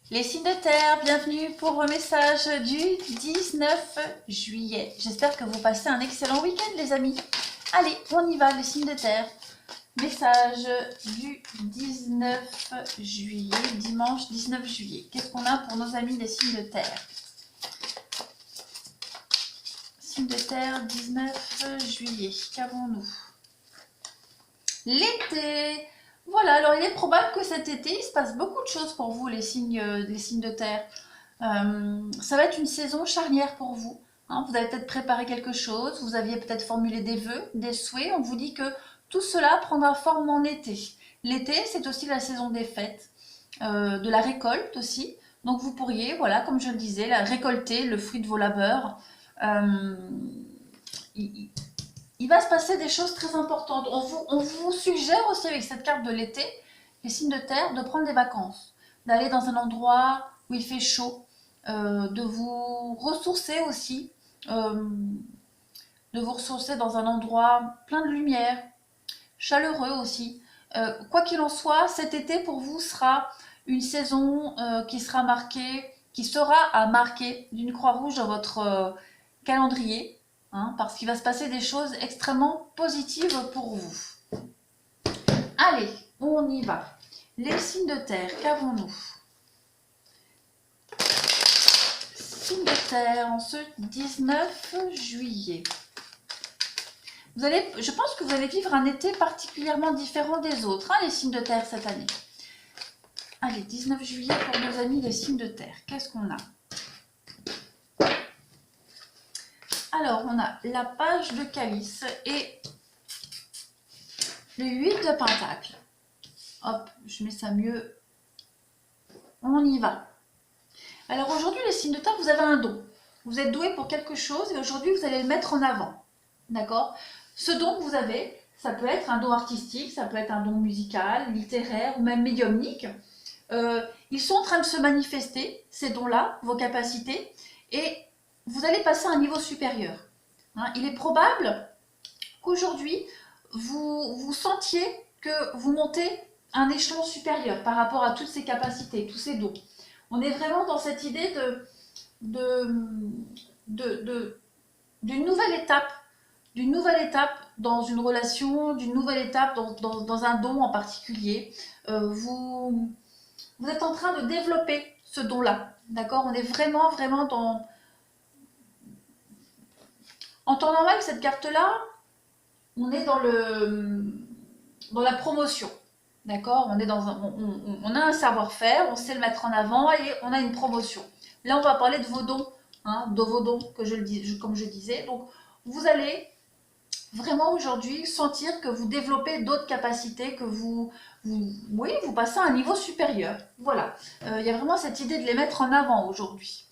Les signes de terre, bienvenue pour vos messages du 19 juillet. J'espère que vous passez un excellent week-end les amis. Allez, on y va les signes de terre. Message du 19 juillet, dimanche 19 juillet. Qu'est-ce qu'on a pour nos amis des signes de terre? Signes de terre, 19 juillet. Qu'avons-nous? L'été. Voilà, alors il est probable que cet été, il se passe beaucoup de choses pour vous, les signes de terre. Ça va être une saison charnière pour vous. Hein. Vous avez peut-être préparé quelque chose, vous aviez peut-être formulé des vœux, des souhaits. On vous dit que tout cela prendra forme en été. L'été, c'est aussi la saison des fêtes, de la récolte aussi. Donc vous pourriez, voilà, comme je le disais, récolter le fruit de vos labeurs. Euh, il va se passer des choses très importantes. On vous suggère aussi avec cette carte de l'été, les signes de terre, de prendre des vacances, d'aller dans un endroit où il fait chaud, de vous ressourcer aussi, de vous ressourcer dans un endroit plein de lumière, chaleureux aussi. Quoi qu'il en soit, cet été pour vous sera une saison qui sera marquée, qui sera à marquer d'une croix rouge dans votre calendrier, hein, parce qu'il va se passer des choses extrêmement positives pour vous. Allez, on y va. Les signes de terre, qu'avons-nous? Signes de terre en ce 19 juillet. Je pense que vous allez vivre un été particulièrement différent des autres, hein, les signes de terre cette année. Allez, 19 juillet pour nos amis les signes de terre. Qu'est-ce qu'on a? Alors, on a la page de calice et le 8 de pentacle. Hop, je mets ça mieux. On y va. Alors aujourd'hui, les signes de terre, vous avez un don. Vous êtes doué pour quelque chose et aujourd'hui, vous allez le mettre en avant. D'accord? Ce don que vous avez, ça peut être un don artistique, ça peut être un don musical, littéraire ou même médiumnique. Ils sont en train de se manifester, ces dons-là, vos capacités, et vous allez passer à un niveau supérieur. Hein, il est probable qu'aujourd'hui, vous sentiez que vous montez un échelon supérieur par rapport à toutes ces capacités, tous ces dons. On est vraiment dans cette idée d'une nouvelle étape dans une relation, d'une nouvelle étape dans un don en particulier. Vous êtes en train de développer ce don-là, d'accord? On est vraiment dans... En temps normal, cette carte-là, on est dans la promotion, d'accord? On a un savoir-faire, on sait le mettre en avant et on a une promotion. Là, on va parler de vos dons, hein, de vos dons, comme je disais. Donc, vous allez vraiment aujourd'hui sentir que vous développez d'autres capacités, que vous passez à un niveau supérieur. Voilà. Il y a vraiment cette idée de les mettre en avant aujourd'hui.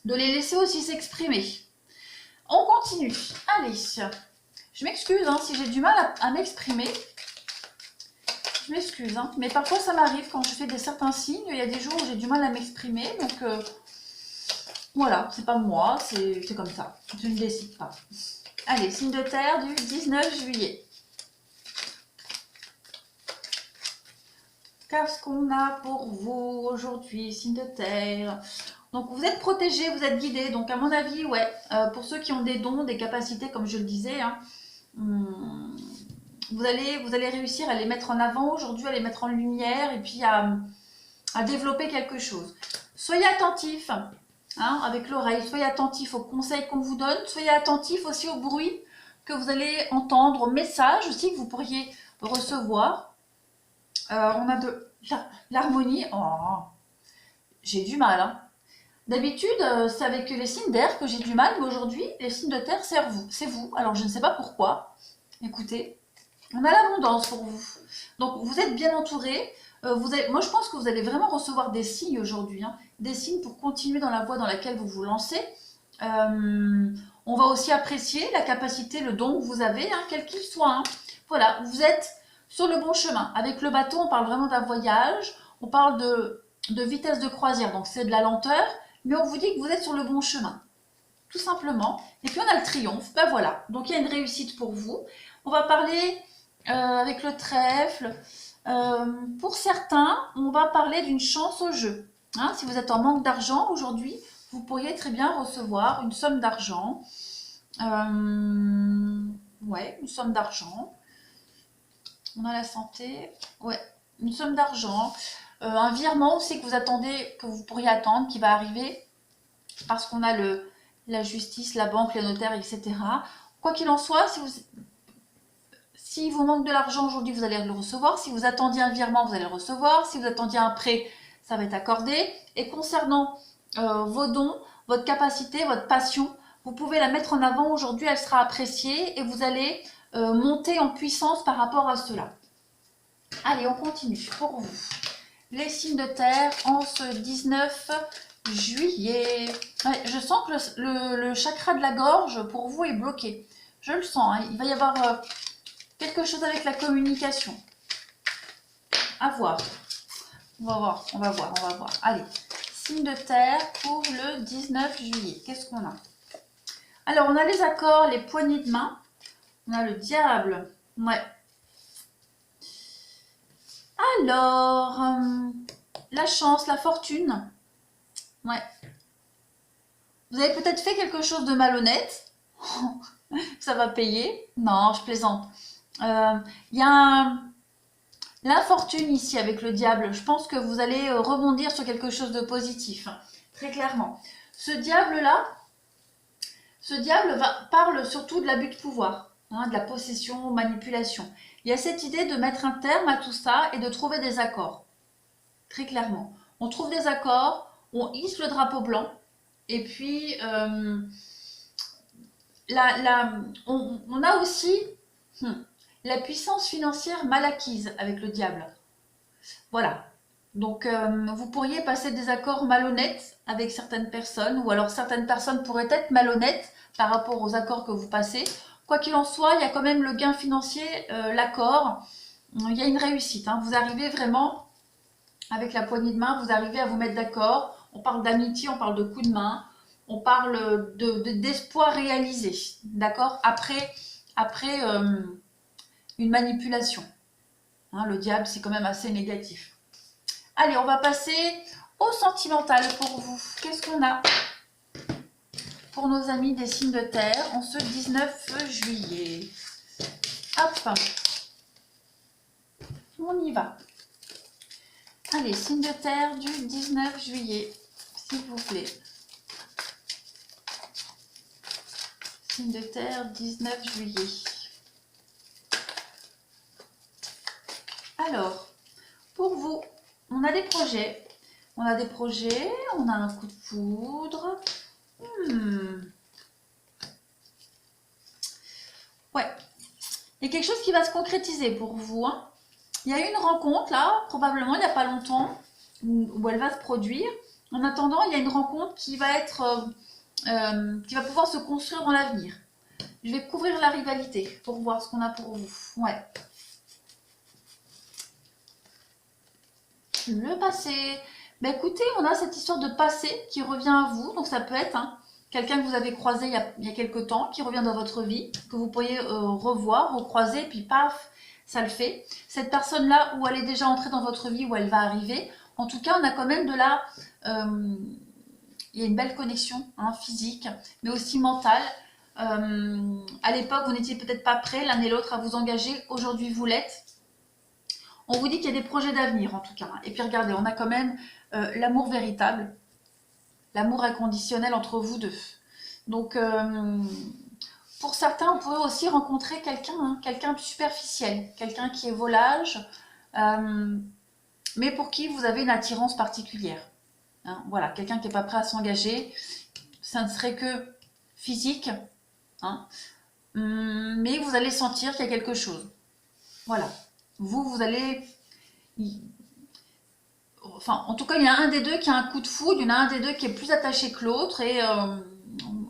De les laisser aussi s'exprimer. On continue. Allez. Je m'excuse hein, si j'ai du mal à m'exprimer. Je m'excuse, hein, mais parfois ça m'arrive quand je fais certains signes. Il y a des jours où j'ai du mal à m'exprimer. Donc voilà, c'est pas moi, c'est comme ça. Je ne décide pas. Allez, signe de terre du 19 juillet. Qu'est-ce qu'on a pour vous aujourd'hui, signe de terre? Donc vous êtes protégés, vous êtes guidés. Donc à mon avis, ouais, pour ceux qui ont des dons, des capacités, comme je le disais, hein, vous allez réussir à les mettre en avant aujourd'hui, à les mettre en lumière et puis à développer quelque chose. Soyez attentifs hein, avec l'oreille, soyez attentifs aux conseils qu'on vous donne, soyez attentifs aussi au bruit que vous allez entendre, aux messages aussi que vous pourriez recevoir. On a de l'harmonie. Oh, j'ai du mal. Hein. D'habitude, c'est avec les signes d'air que j'ai du mal, mais aujourd'hui, les signes de terre, c'est vous. Alors, je ne sais pas pourquoi. Écoutez, on a l'abondance pour vous. Donc, vous êtes bien entourés. Moi, je pense que vous allez vraiment recevoir des signes aujourd'hui. Hein, des signes pour continuer dans la voie dans laquelle vous vous lancez. On va aussi apprécier la capacité, le don que vous avez, hein, quel qu'il soit. Hein. Voilà, vous êtes sur le bon chemin. Avec le bateau, on parle vraiment d'un voyage. On parle de vitesse de croisière. Donc, c'est de la lenteur. Mais on vous dit que vous êtes sur le bon chemin. Tout simplement. Et puis, on a le triomphe. Ben voilà. Donc, il y a une réussite pour vous. On va parler avec le trèfle, Pour certains, on va parler d'une chance au jeu. Hein, si vous êtes en manque d'argent aujourd'hui, vous pourriez très bien recevoir une somme d'argent. Ouais, une somme d'argent. On a la santé. Ouais, une somme d'argent. Un virement aussi que vous attendez, que vous pourriez attendre, qui va arriver. Parce qu'on a la justice, la banque, les notaires, etc. Quoi qu'il en soit, si vous manque de l'argent aujourd'hui, vous allez le recevoir. Si vous attendiez un virement, vous allez le recevoir. Si vous attendiez un prêt, ça va être accordé. Et concernant vos dons, votre capacité, votre passion, vous pouvez la mettre en avant aujourd'hui, elle sera appréciée et vous allez monter en puissance par rapport à cela. Allez, on continue pour vous. Les signes de terre en ce 19 juillet. Ouais, je sens que le chakra de la gorge pour vous est bloqué. Je le sens, hein. Il va y avoir quelque chose avec la communication. À voir. On va voir, on va voir, on va voir. Allez, signe de terre pour le 19 juillet. Qu'est-ce qu'on a? Alors, on a les accords, les poignées de main. On a le diable. Ouais. Alors, la chance, la fortune. Ouais. Vous avez peut-être fait quelque chose de malhonnête. Ça va payer. Non, je plaisante. Il y a l'infortune ici avec le diable. Je pense que vous allez rebondir sur quelque chose de positif. Très clairement. Ce diable-là, parle surtout de l'abus de pouvoir, hein, de la possession, manipulation. Il y a cette idée de mettre un terme à tout ça et de trouver des accords. Très clairement. On trouve des accords, on hisse le drapeau blanc et puis on a aussi la puissance financière mal acquise avec le diable. Voilà. Donc, vous pourriez passer des accords malhonnêtes avec certaines personnes, ou alors certaines personnes pourraient être malhonnêtes par rapport aux accords que vous passez. Quoi qu'il en soit, il y a quand même le gain financier, l'accord, il y a une réussite. Hein. Vous arrivez vraiment, avec la poignée de main, vous arrivez à vous mettre d'accord. On parle d'amitié, on parle de coup de main, on parle d'espoir réalisé, d'accord, après une manipulation. Hein, le diable, c'est quand même assez négatif. Allez, on va passer au sentimental pour vous. Qu'est-ce qu'on a pour nos amis des signes de terre en ce 19 juillet? Hop, on y va. Allez, signe de terre du 19 juillet, s'il vous plaît. Signe de terre, 19 juillet. Alors, pour vous, on a des projets. On a un coup de foudre. Ouais. Il y a quelque chose qui va se concrétiser pour vous. Hein. Il y a eu une rencontre là, probablement il n'y a pas longtemps, où elle va se produire. En attendant, il y a une rencontre qui va être, qui va pouvoir se construire dans l'avenir. Je vais couvrir la rivalité pour voir ce qu'on a pour vous. Ouais. Le passé. Ben écoutez, on a cette histoire de passé qui revient à vous. Donc ça peut être quelqu'un que vous avez croisé il y a quelques temps, qui revient dans votre vie, que vous pourriez revoir, recroiser, puis paf, ça le fait. Cette personne-là, où elle est déjà entrée dans votre vie, où elle va arriver. En tout cas, on a quand même de la... il y a une belle connexion physique, mais aussi mentale. À l'époque, vous n'étiez peut-être pas prêts l'un et l'autre à vous engager. Aujourd'hui, vous l'êtes. On vous dit qu'il y a des projets d'avenir en tout cas. Et puis regardez, on a quand même l'amour véritable, l'amour inconditionnel entre vous deux. Donc pour certains, on pourrait aussi rencontrer quelqu'un, quelqu'un de superficiel, quelqu'un qui est volage, mais pour qui vous avez une attirance particulière. Hein, voilà, quelqu'un qui n'est pas prêt à s'engager, ça ne serait que physique, mais vous allez sentir qu'il y a quelque chose. Voilà. Vous allez... Enfin, en tout cas, il y en a un des deux qui a un coup de foudre, il y en a un des deux qui est plus attaché que l'autre, et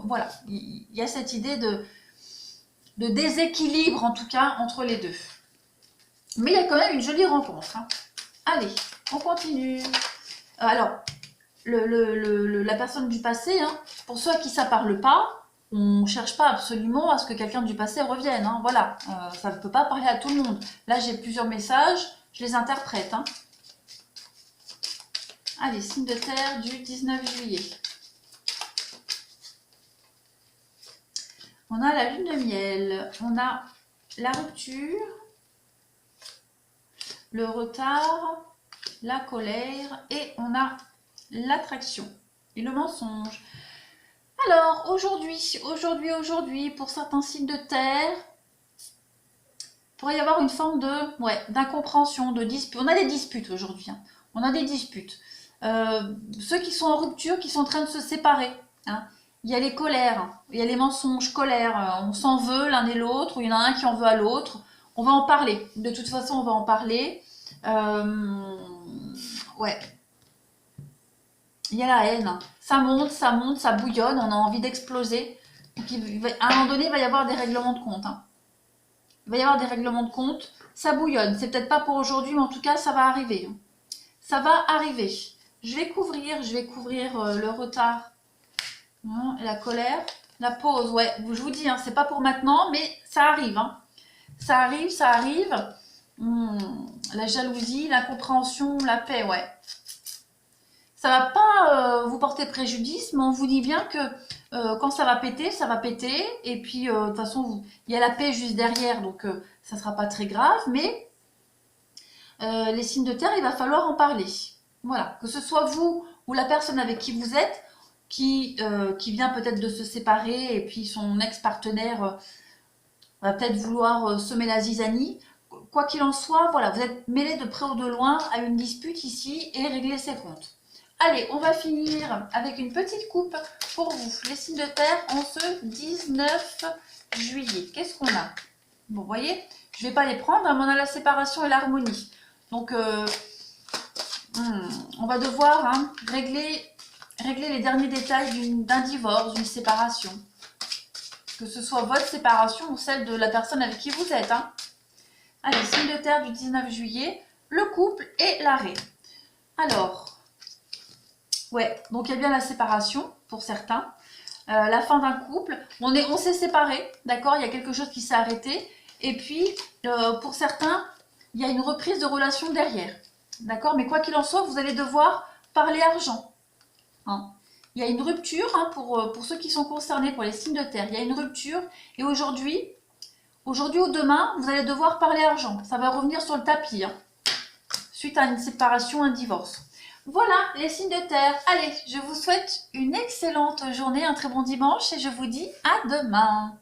voilà, il y a cette idée de déséquilibre, en tout cas, entre les deux. Mais il y a quand même une jolie rencontre. Allez, on continue. Alors, la personne du passé, pour ceux à qui ça ne parle pas, on ne cherche pas absolument à ce que quelqu'un du passé revienne. Voilà, ça ne peut pas parler à tout le monde. Là, j'ai plusieurs messages. Je les interprète. Hein. Allez, signe de terre du 19 juillet. On a la lune de miel, on a la rupture, le retard, la colère et on a l'attraction et le mensonge. Alors, aujourd'hui, pour certains signes de terre, il pourrait y avoir une forme de, d'incompréhension, de dispute. On a des disputes aujourd'hui, hein. On a des disputes. Ceux qui sont en rupture, qui sont en train de se séparer, hein. Il y a les colères, il y a les mensonges, colères, on s'en veut l'un et l'autre, ou il y en a un qui en veut à l'autre. On va en parler, de toute façon on va en parler. Ouais. Il y a la haine, ça monte, ça bouillonne, on a envie d'exploser. Donc à un moment donné, il va y avoir des règlements de compte. Hein. Il va y avoir des règlements de compte, ça bouillonne. C'est peut-être pas pour aujourd'hui, mais en tout cas, ça va arriver. Ça va arriver. Je vais couvrir le retard. La colère, la pause, ouais, je vous dis, hein, c'est pas pour maintenant, mais ça arrive. Hein. Ça arrive. La jalousie, l'incompréhension, la paix, ouais. Ça va pas vous porter préjudice, mais on vous dit bien que quand ça va péter, ça va péter. Et puis, de toute façon, il y a la paix juste derrière, donc ça sera pas très grave. Mais les signes de terre, il va falloir en parler. Voilà, que ce soit vous ou la personne avec qui vous êtes, qui vient peut-être de se séparer et puis son ex-partenaire va peut-être vouloir semer la zizanie. Quoi qu'il en soit, voilà, vous êtes mêlés de près ou de loin à une dispute ici et régler ses comptes. Allez, on va finir avec une petite coupe pour vous. Les signes de terre en ce 19 juillet. Qu'est-ce qu'on a? Bon, vous voyez, je ne vais pas les prendre, mais on a la séparation et l'harmonie. Donc, on va devoir régler les derniers détails d'un divorce, d'une séparation. Que ce soit votre séparation ou celle de la personne avec qui vous êtes. Hein. Allez, signe de terre du 19 juillet, le couple et l'arrêt. Alors, ouais, donc il y a bien la séparation pour certains. La fin d'un couple, on s'est séparés, d'accord, il y a quelque chose qui s'est arrêté. Et puis, pour certains, il y a une reprise de relation derrière. D'accord, mais quoi qu'il en soit, vous allez devoir parler argent. Hein. Il y a une rupture pour ceux qui sont concernés, pour les signes de terre. Il y a une rupture et aujourd'hui ou demain, vous allez devoir parler argent. Ça va revenir sur le tapis suite à une séparation, un divorce. Voilà les signes de terre. Allez, je vous souhaite une excellente journée, un très bon dimanche et je vous dis à demain.